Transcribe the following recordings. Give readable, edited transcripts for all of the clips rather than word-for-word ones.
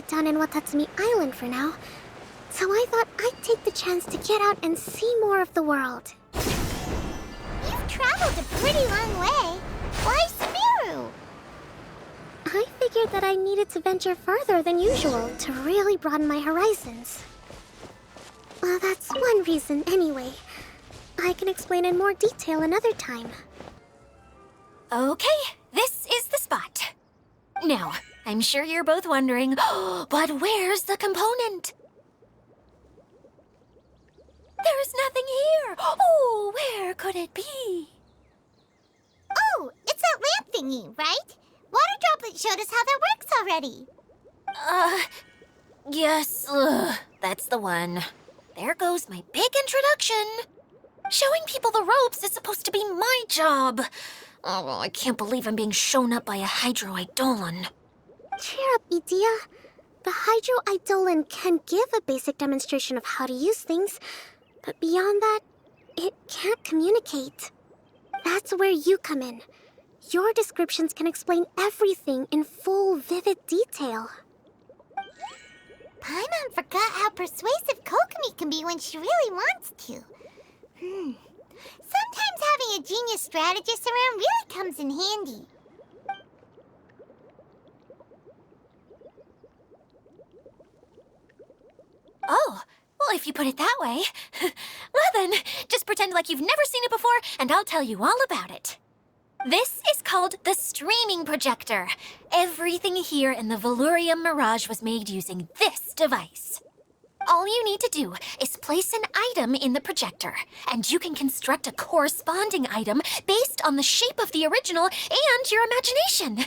stranded down in Watatsumi Island for now, so I thought I'd take the chance to get out and see more of the world. You've traveled a pretty long way. Why Sumeru? I figured that I needed to venture further than usual to really broaden my horizons. Well, that's one reason anyway. I can explain in more detail another time. Okay, this is the spot. Now, I'm sure you're both wondering, but where's the component? There's nothing here. Oh, where could it be? Oh, it's that lamp thingy, right? Water Droplet showed us how that works already. Yes, that's the one. There goes my big introduction. Showing people the ropes is supposed to be my job. Oh, I can't believe I'm being shown up by a Hydro Eidolon. Cheer up, Edea. The Hydro Eidolon can give a basic demonstration of how to use things, but beyond that, it can't communicate. That's where you come in. Your descriptions can explain everything in full, vivid detail. Paimon forgot how persuasive Kokomi can be when she really wants to. Sometimes having a genius strategist around really comes in handy. Oh, well, if you put it that way. Well then, just pretend like you've never seen it before, and I'll tell you all about it. This is called the streaming projector. Everything here in the Valurium Mirage was made using this device. All you need to do is place an item in the projector, and you can construct a corresponding item based on the shape of the original and your imagination.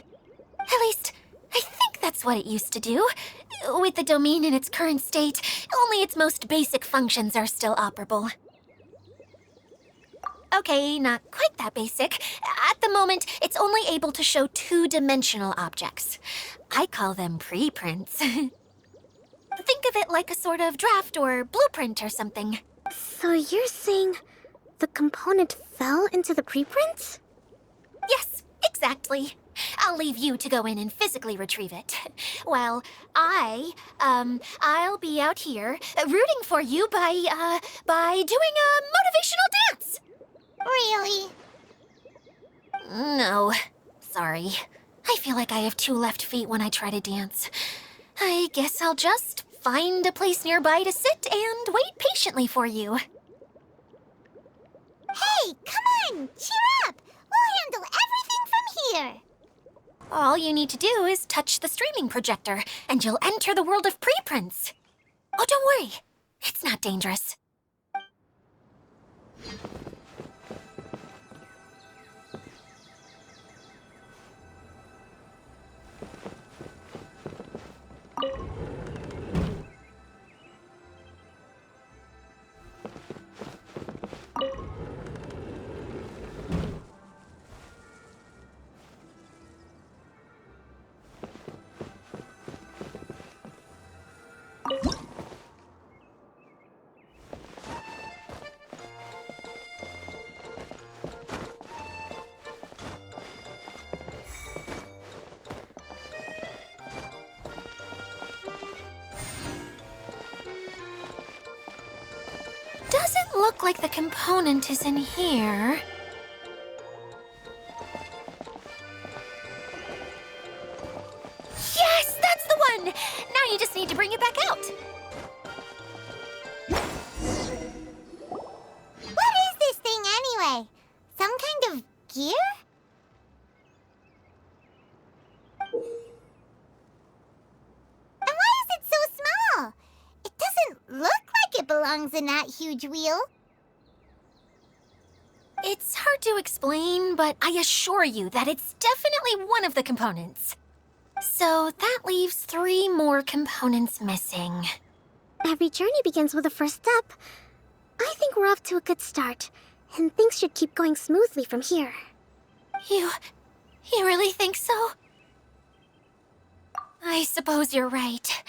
At least, I think that's what it used to do. With the domain in its current state, only its most basic functions are still operable. Okay, not quite that basic. At the moment, it's only able to show two-dimensional objects. I call them preprints. Think of it like a sort of draft or blueprint or something. So you're saying the component fell into the preprints? Yes, exactly. I'll leave you to go in and physically retrieve it. While I'll be out here rooting for you by doing a motivational dance. Really? No, sorry. I feel like I have two left feet when I try to dance. I guess I'll just find a place nearby to sit and wait patiently for you. Hey, come on! Cheer up! We'll handle everything from here! All you need to do is touch the streaming projector, and you'll enter the world of preprints. Oh, don't worry. It's not dangerous. Doesn't look like the component is in here. Yes, that's the one! Now you just need to bring it back out. What is this thing anyway? Some kind of gear? And why is it so small? It doesn't look like it belongs in that huge wheel. It's hard to explain, but I assure you that it's definitely one of the components. So that leaves 3 more components missing. Every journey begins with a first step. I think we're off to a good start, and things should keep going smoothly from here. You really think so? I suppose you're right.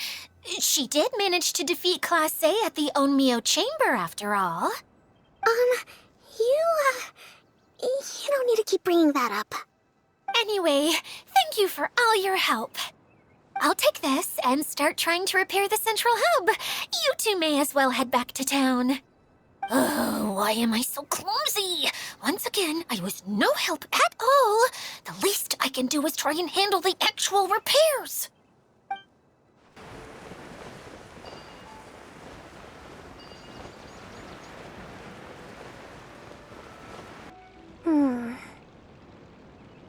She did manage to defeat Class A at the Onmyo Chamber, after all. You don't need to keep bringing that up. Anyway, thank you for all your help. I'll take this and start trying to repair the central hub. You two may as well head back to town. Oh, why am I so clumsy? Once again, I was no help at all. The least I can do is try and handle the actual repairs.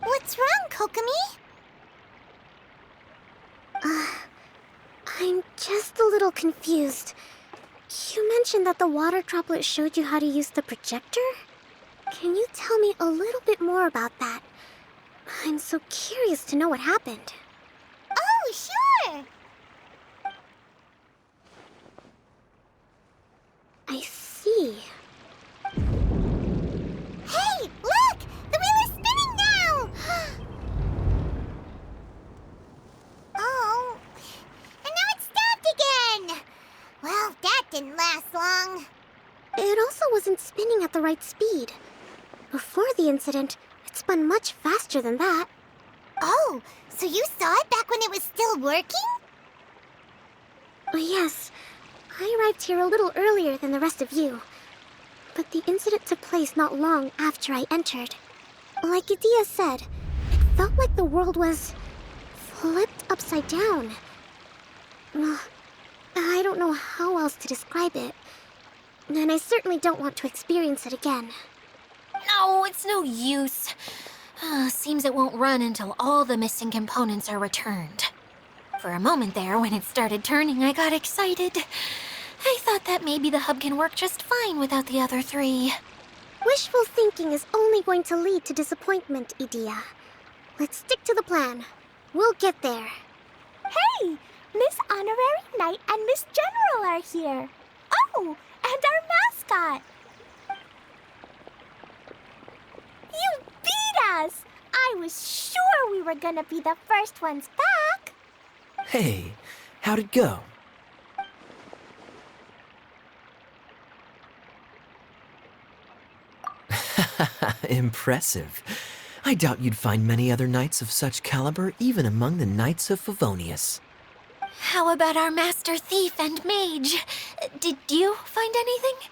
What's wrong, Kokomi? I'm just a little confused. You mentioned that the water droplet showed you how to use the projector? Can you tell me a little bit more about that? I'm so curious to know what happened. Oh, sure. I see. Hey, look! The wheel is spinning now! Oh, and now it's stopped again! Well, that didn't last long. It also wasn't spinning at the right speed. Before the incident, it spun much faster than that. Oh, so you saw it back when it was still working? Yes, I arrived here a little earlier than the rest of you. But the incident took place not long after I entered. Like Idia said, it felt like the world was flipped upside down. I don't know how else to describe it. And I certainly don't want to experience it again. No, it's no use. Seems it won't run until all the missing components are returned. For a moment there, when it started turning, I got excited. I thought that maybe the hub can work just fine without the other three. Wishful thinking is only going to lead to disappointment, Idia. Let's stick to the plan. We'll get there. Hey, Miss Honorary Knight and Miss General are here. Oh, and our mascot. You beat us! I was sure we were gonna be the first ones back. Hey, how'd it go? Impressive. I doubt you'd find many other knights of such caliber even among the Knights of Favonius. How about our master thief and mage? Did you find anything?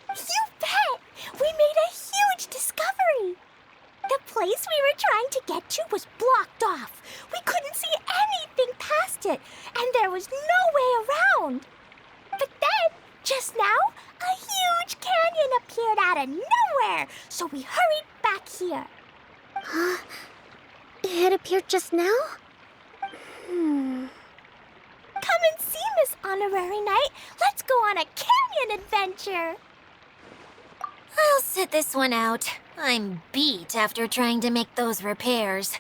You bet! We made a huge discovery. The place we were trying to get to was blocked off. We couldn't see anything past it, and there was no way around. But then, just now, a huge canyon appeared out of nowhere, so we hurried back here. It appeared just now? Come and see, Miss Honorary Knight. Let's go on a canyon adventure. I'll sit this one out. I'm beat after trying to make those repairs.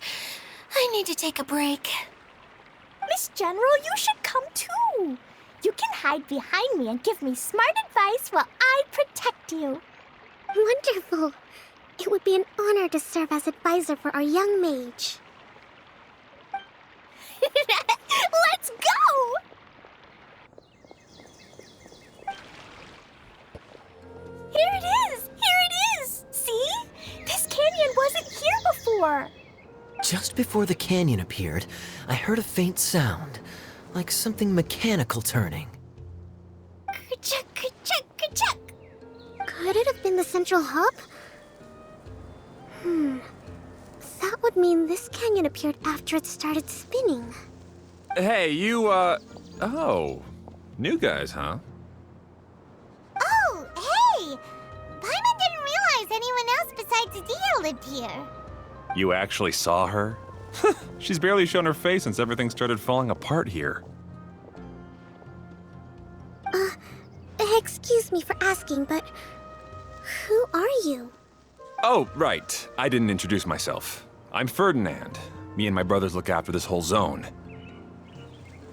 I need to take a break. Miss General, you should come too. You can hide behind me and give me smart advice while I protect you. Wonderful. It would be an honor to serve as advisor for our young mage. Let's go! Here it is! Here it is! See? This canyon wasn't here before. Just before the canyon appeared, I heard a faint sound, like something mechanical turning. Ka-chuck, ka-chuck, ka-chuck. Could it have been the central hub? That would mean this canyon appeared after it started spinning. Hey, you, oh. New guys, huh? Oh, hey! Paimon didn't realize anyone else besides Adia lived here. You actually saw her? She's barely shown her face since everything started falling apart here. Excuse me for asking, but who are you? Oh, right. I didn't introduce myself. I'm Ferdinand. Me and my brothers look after this whole zone.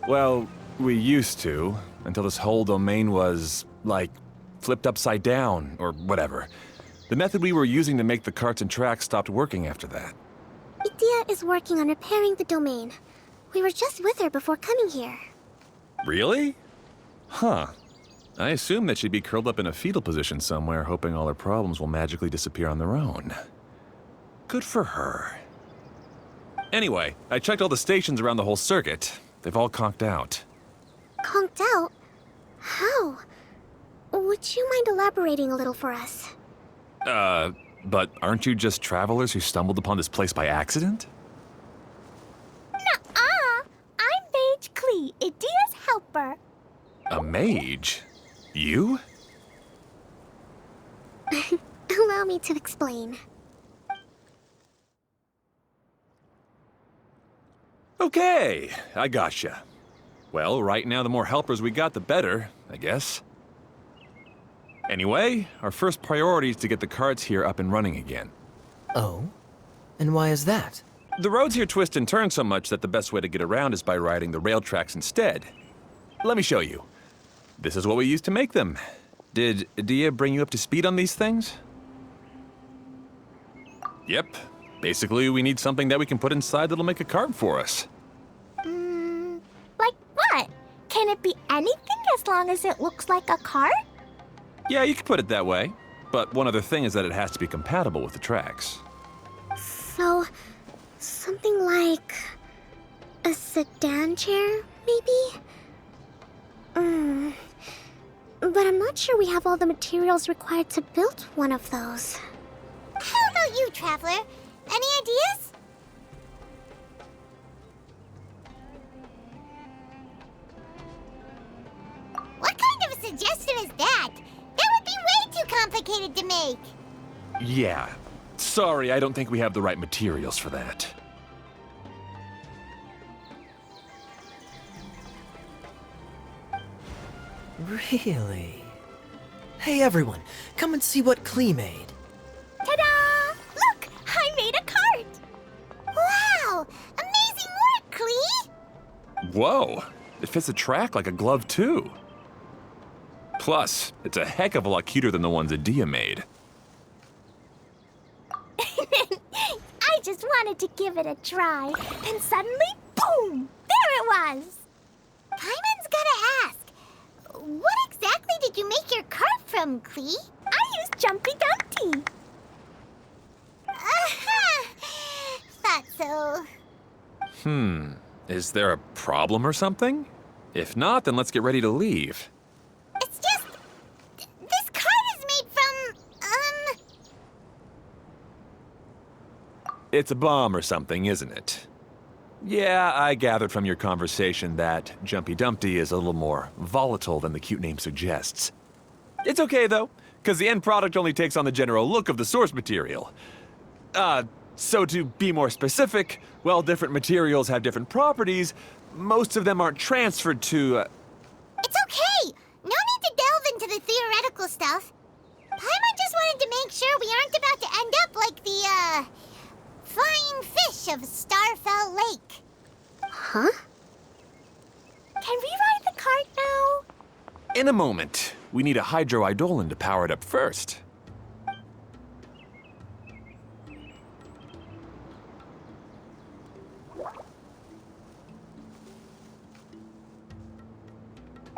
Well, we used to, until this whole domain was, like, flipped upside down, or whatever. The method we were using to make the carts and tracks stopped working after that. Idia is working on repairing the domain. We were just with her before coming here. Really? Huh. I assume that she'd be curled up in a fetal position somewhere, hoping all her problems will magically disappear on their own. Good for her. Anyway, I checked all the stations around the whole circuit. They've all conked out. Conked out? How? Would you mind elaborating a little for us? But aren't you just travelers who stumbled upon this place by accident? Nuh-uh. I'm Mage Klee, Idia's helper. A mage? You? Allow me to explain. Okay, I gotcha. Well, right now the more helpers we got, the better, I guess. Anyway, our first priority is to get the carts here up and running again. Oh? And why is that? The roads here twist and turn so much that the best way to get around is by riding the rail tracks instead. Let me show you. This is what we used to make them. Did Idia bring you up to speed on these things? Yep. Basically, we need something that we can put inside that'll make a cart for us. Like what? Can it be anything as long as it looks like a cart? Yeah, you could put it that way. But one other thing is that it has to be compatible with the tracks. So, something like a sedan chair, maybe? But I'm not sure we have all the materials required to build one of those. How about you, Traveler? Any ideas? What kind of a suggestion is that? That would be way too complicated to make. Yeah. Sorry, I don't think we have the right materials for that. Really? Hey everyone, come and see what Klee made. Ta-da! Look, I made a cart. Wow! Amazing work, Klee! Whoa! It fits the track like a glove, too. Plus, it's a heck of a lot cuter than the ones Idia made. I just wanted to give it a try, and suddenly, boom! There it was! Paimon's gotta ask, what exactly did you make your cart from, Klee? I used Jumpy Dumpty. Thought so. Is there a problem or something? If not, then let's get ready to leave. It's just, this cart is made from, It's a bomb or something, isn't it? Yeah, I gathered from your conversation that Jumpy Dumpty is a little more volatile than the cute name suggests. It's okay, though, because the end product only takes on the general look of the source material. So to be more specific, while different materials have different properties, most of them aren't transferred to, It's okay. No need to delve into the theoretical stuff. Paimon just wanted to make sure we aren't about to end up like the, flying fish of Starfell Lake. Huh? Can we ride the cart now? In a moment. We need a hydroidolin to power it up first.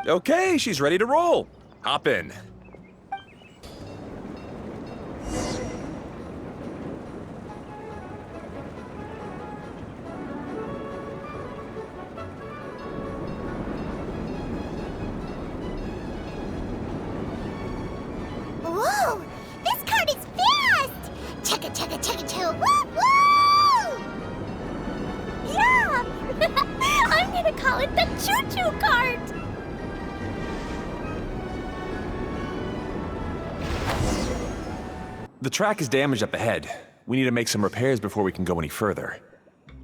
Okay, she's ready to roll. Hop in. Whoa! This cart is fast! Chugga chugga chugga chugga woo woo! Yeah! I'm gonna call it the choo-choo cart! The track is damaged up ahead. We need to make some repairs before we can go any further.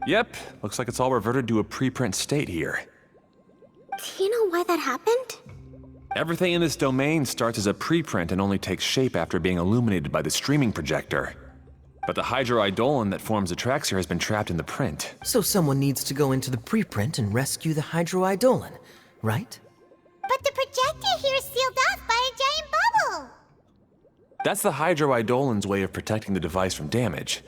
Yep, looks like it's all reverted to a preprint state here. Do you know why that happened? Everything in this domain starts as a preprint and only takes shape after being illuminated by the streaming projector. But the hydroidolin that forms the tracks here has been trapped in the print. So someone needs to go into the preprint and rescue the hydroidolin, right? But the projector here is sealed off by a giant bubble! That's the hydroidolin's way of protecting the device from damage.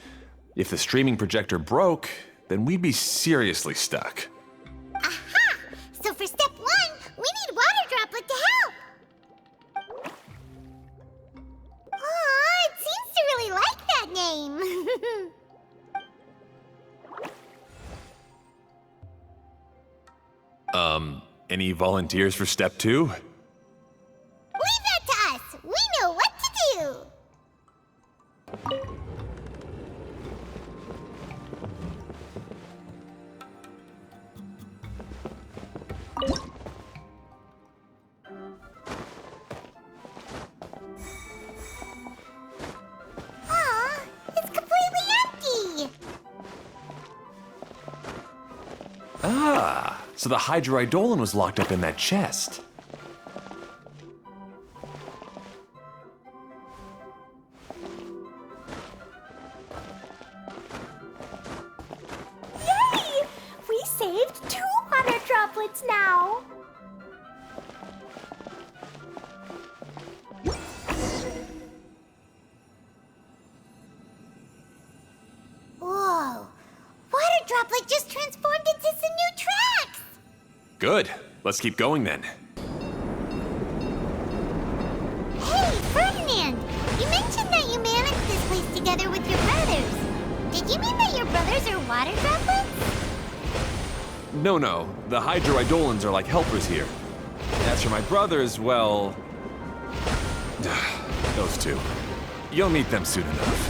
If the streaming projector broke, then we'd be seriously stuck. Aha! So for step one, we need Water Droplet to help! Aw, it seems to really like that name! Any volunteers for step 2? Leave that to us! We know what to do! Aw, it's completely empty! Ah, so the hydroidolin was locked up in that chest. Yay! We saved 2 water droplets now! Whoa! Water droplet just transformed into some new tracks! Good. Let's keep going then. Hey, Ferdinand! You mentioned that you managed this place together with your brothers. Did you mean that your brothers are water droplets? No. The hydroidolins are like helpers here. As for my brothers, well... those 2. You'll meet them soon enough.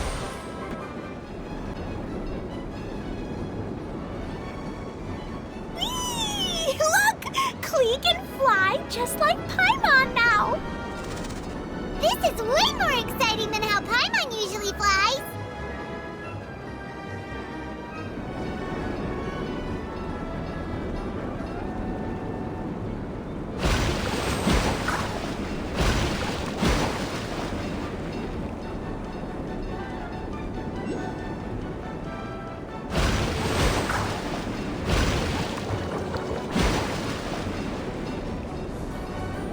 Whee! Look! Klee can fly just like Paimon now! This is way more exciting than how Paimon usually flies!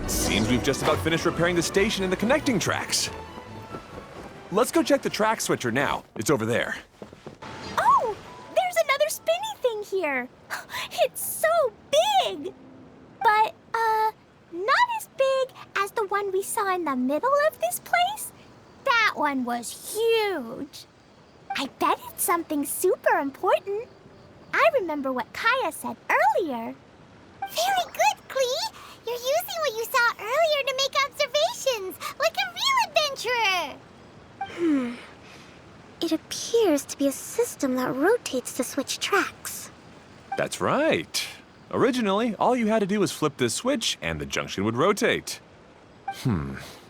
Seems we've just about finished repairing the station and the connecting tracks. Let's go check the track switcher now. It's over there. Oh! There's another spinny thing here! It's so big! But, not as big as the one we saw in the middle of this place. That one was huge. I bet it's something super important. I remember what Kaya said earlier. Very good, Klee! You're using what you saw earlier to make observations, like a real adventurer! It appears to be a system that rotates to switch tracks. That's right. Originally, all you had to do was flip this switch and the junction would rotate.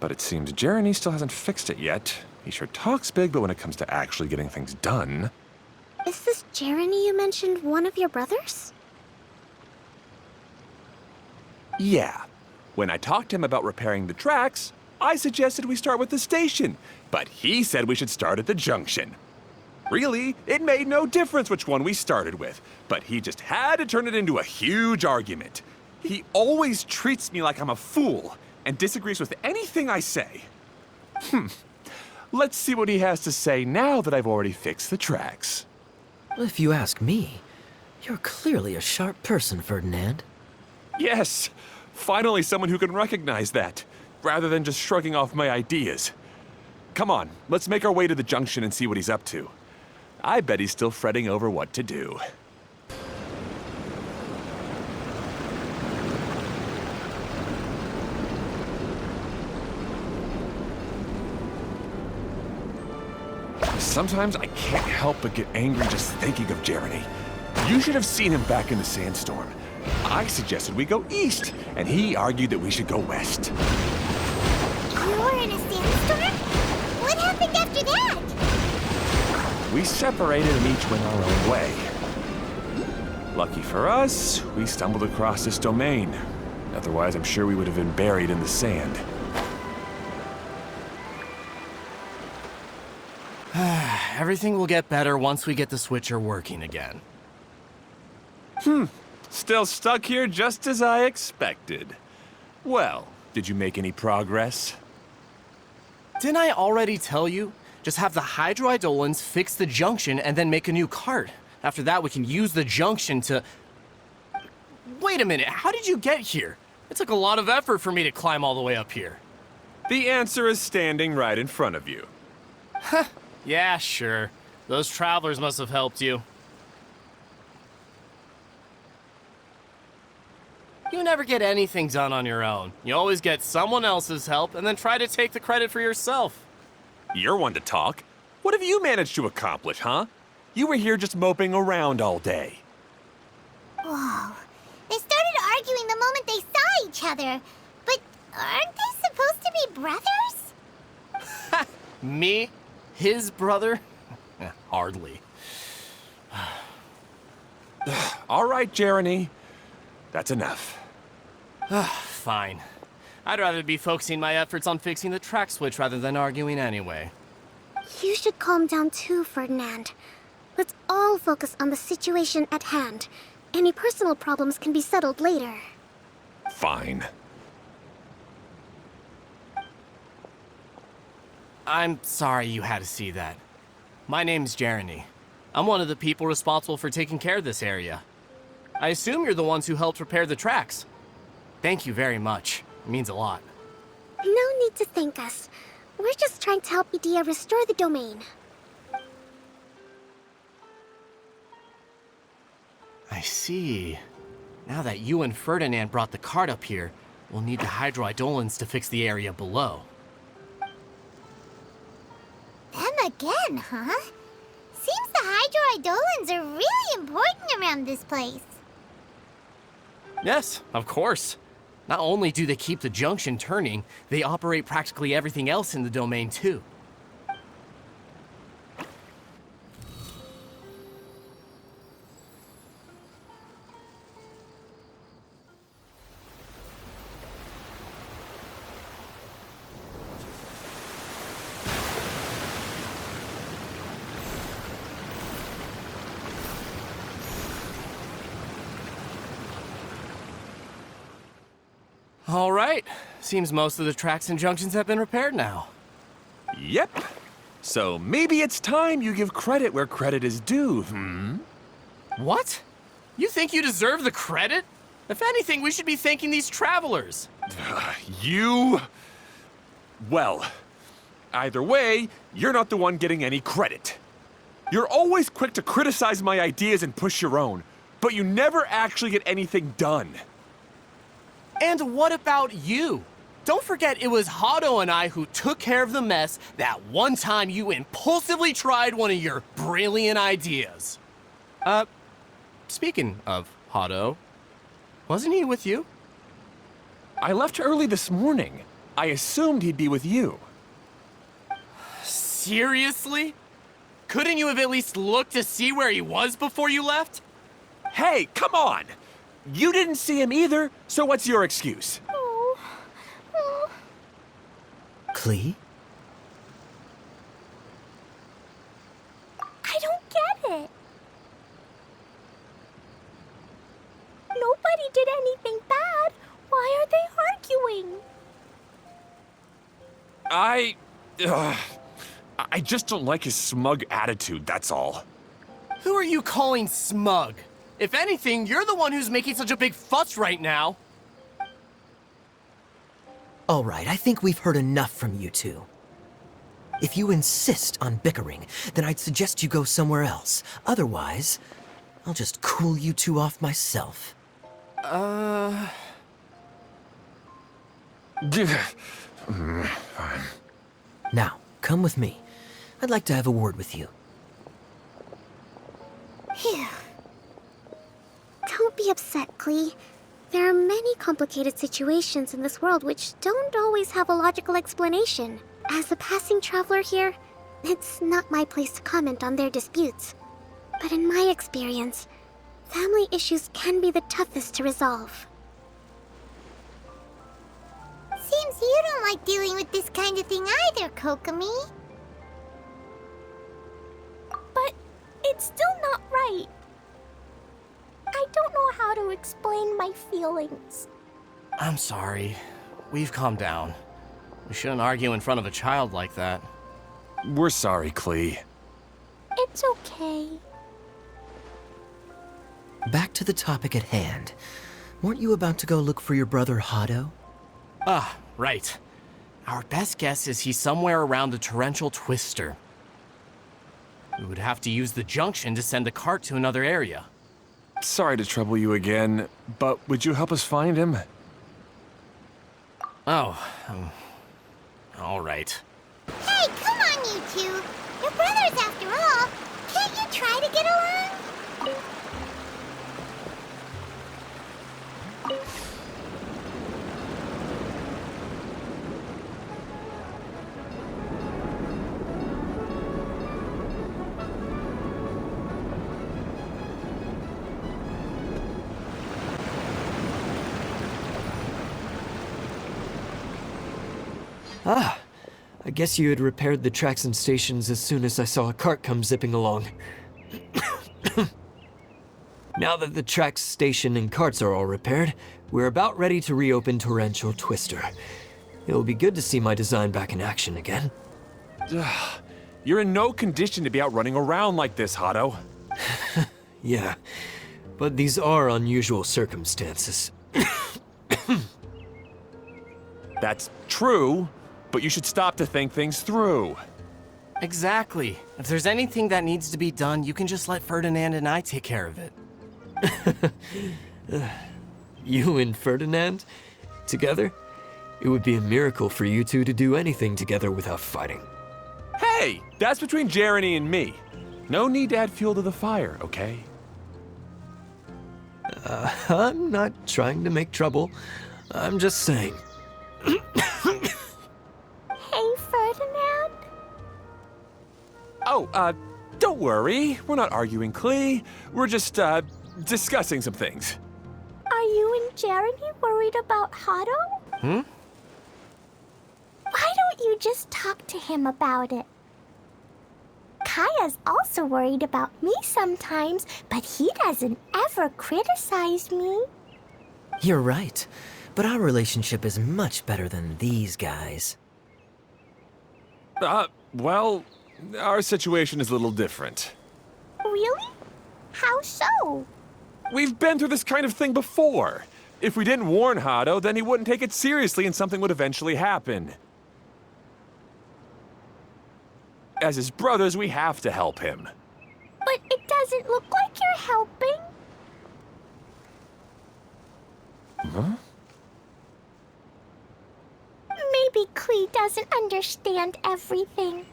But it seems Jeremy still hasn't fixed it yet. He sure talks big, but when it comes to actually getting things done... Is this Jeremy you mentioned one of your brothers? Yeah. When I talked to him about repairing the tracks, I suggested we start with the station, but he said we should start at the junction. Really, it made no difference which one we started with, but he just had to turn it into a huge argument. He always treats me like I'm a fool and disagrees with anything I say. Let's see what he has to say now that I've already fixed the tracks. If you ask me, you're clearly a sharp person, Ferdinand. Yes, finally someone who can recognize that, rather than just shrugging off my ideas. Come on, let's make our way to the junction and see what he's up to. I bet he's still fretting over what to do. Sometimes I can't help but get angry just thinking of Jeremy. You should have seen him back in the sandstorm. I suggested we go east, and he argued that we should go west. You were in a sandstorm? What happened after that? We separated and each went our own way. Lucky for us, we stumbled across this domain. Otherwise, I'm sure we would have been buried in the sand. Everything will get better once we get the switcher working again. Still stuck here just as I expected. Well, did you make any progress? Didn't I already tell you? Just have the hydroidolins fix the junction and then make a new cart. After that, we can use the junction to... Wait a minute, how did you get here? It took a lot of effort for me to climb all the way up here. The answer is standing right in front of you. Yeah, sure. Those travelers must have helped you. You never get anything done on your own. You always get someone else's help and then try to take the credit for yourself. You're one to talk. What have you managed to accomplish, huh? You were here just moping around all day. Whoa. They started arguing the moment they saw each other. But aren't they supposed to be brothers? Me? His brother? Hardly. All right, Jeremy. That's enough. Fine. I'd rather be focusing my efforts on fixing the track switch rather than arguing anyway. You should calm down too, Ferdinand. Let's all focus on the situation at hand. Any personal problems can be settled later. Fine. I'm sorry you had to see that. My name's Jeremy. I'm one of the people responsible for taking care of this area. I assume you're the ones who helped repair the tracks. Thank you very much. It means a lot. No need to thank us. We're just trying to help Idea restore the domain. I see. Now that you and Ferdinand brought the cart up here, we'll need the hydroidolins to fix the area below. Them again, huh? Seems the hydroidolins are really important around this place. Yes, of course. Not only do they keep the junction turning, they operate practically everything else in the domain too. All right. Seems most of the tracks and junctions have been repaired now. Yep. So maybe it's time you give credit where credit is due, What? You think you deserve the credit? If anything, we should be thanking these travelers. You... Well, either way, you're not the one getting any credit. You're always quick to criticize my ideas and push your own, but you never actually get anything done. And what about you? Don't forget it was Hado and I who took care of the mess that one time you impulsively tried one of your brilliant ideas. Speaking of Hado, wasn't he with you? I left early this morning. I assumed he'd be with you. Seriously? Couldn't you have at least looked to see where he was before you left? Hey, come on! You didn't see him either, so what's your excuse? Klee? I don't get it. Nobody did anything bad. Why are they arguing? I just don't like his smug attitude, that's all. Who are you calling smug? If anything, you're the one who's making such a big fuss right now. All right, I think we've heard enough from you two. If you insist on bickering, then I'd suggest you go somewhere else. Otherwise, I'll just cool you two off myself. Fine. Now, come with me. I'd like to have a word with you. Phew. Don't be upset, Klee. There are many complicated situations in this world which don't always have a logical explanation. As a passing traveler here, it's not my place to comment on their disputes. But in my experience, family issues can be the toughest to resolve. Seems you don't like dealing with this kind of thing either, Kokomi. But it's still not right. I don't know how to explain my feelings. I'm sorry. We've calmed down. We shouldn't argue in front of a child like that. We're sorry, Klee. It's okay. Back to the topic at hand. Weren't you about to go look for your brother Hado? Ah, right. Our best guess is he's somewhere around the torrential twister. We would have to use the junction to send the cart to another area. sorry to trouble you again, but would you help us find him? Oh, all right. Hey, come on, you two. You're brothers after all. Can't you try to get along? Ah, I guess you had repaired the tracks and stations as soon as I saw a cart come zipping along. Now that the tracks, station, and carts are all repaired, we're about ready to reopen Torrential Twister. It'll be good to see my design back in action again. You're in no condition to be out running around like this, Hado. Yeah, but these are unusual circumstances. That's true, but you should stop to think things through. Exactly. If there's anything that needs to be done, you can just let Ferdinand and I take care of it. You and Ferdinand? Together? It would be a miracle for you two to do anything together without fighting. Hey, that's between Jeremy and me. No need to add fuel to the fire, okay? I'm not trying to make trouble. I'm just saying. Hey, Ferdinand? Oh, don't worry. We're not arguing, Klee. We're just, discussing some things. Are you and Jeremy worried about Hado? Why don't you just talk to him about it? Kaya's also worried about me sometimes, but he doesn't ever criticize me. You're right, but our relationship is much better than these guys. Well, our situation is a little different. Really? How so? We've been through this kind of thing before. If we didn't warn Hado, then he wouldn't take it seriously and something would eventually happen. As his brothers, we have to help him. But it doesn't look like you're helping. Huh? Maybe Klee doesn't understand everything.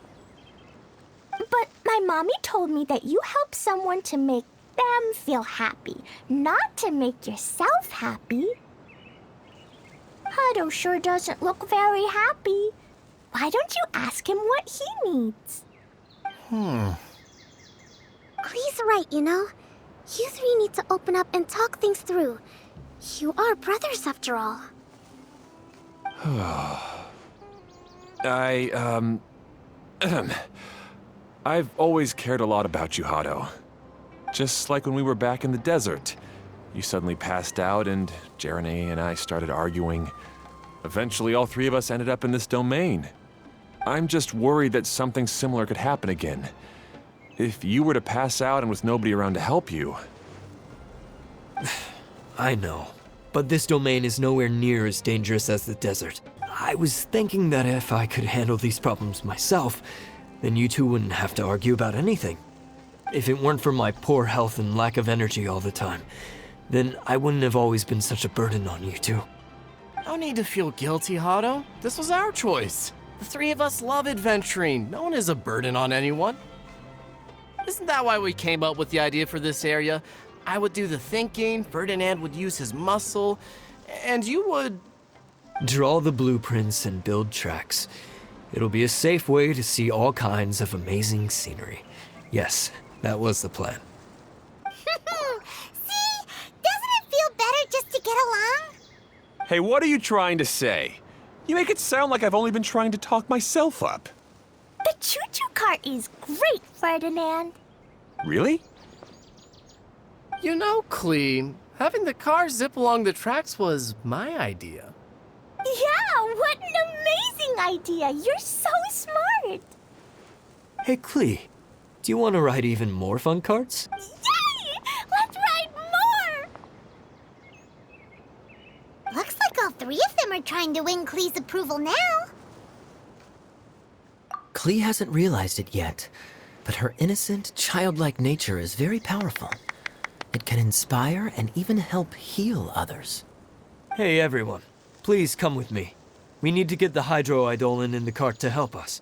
But my mommy told me that you help someone to make them feel happy, not to make yourself happy. Hado sure doesn't look very happy. Why don't you ask him what he needs? Klee's right, you know. You three need to open up and talk things through. You are brothers after all. I've always cared a lot about you, Hado. Just like when we were back in the desert. You suddenly passed out and Jeremy and I started arguing. Eventually, all three of us ended up in this domain. I'm just worried that something similar could happen again. If you were to pass out and with nobody around to help you. I know, but this domain is nowhere near as dangerous as the desert. I was thinking that if I could handle these problems myself, then you two wouldn't have to argue about anything. If it weren't for my poor health and lack of energy all the time, then I wouldn't have always been such a burden on you two. No need to feel guilty, Hado. This was our choice. The three of us love adventuring. No one is a burden on anyone. Isn't that why we came up with the idea for this area? I would do the thinking, Ferdinand would use his muscle, and you would... Draw the blueprints and build tracks. It'll be a safe way to see all kinds of amazing scenery. Yes, that was the plan. See? Doesn't it feel better just to get along? Hey, what are you trying to say? You make it sound like I've only been trying to talk myself up. The choo-choo cart is great, Ferdinand. Really? You know, Klee, having the car zip along the tracks was my idea. Yeah, what an amazing idea. You're so smart. Hey, Klee, do you want to ride even more fun carts? Yay! Let's ride more! Looks like all three of them are trying to win Klee's approval now. Klee hasn't realized it yet, but her innocent, childlike nature is very powerful. It can inspire and even help heal others. Hey everyone, please come with me. We need to get the hydroidolin in the cart to help us.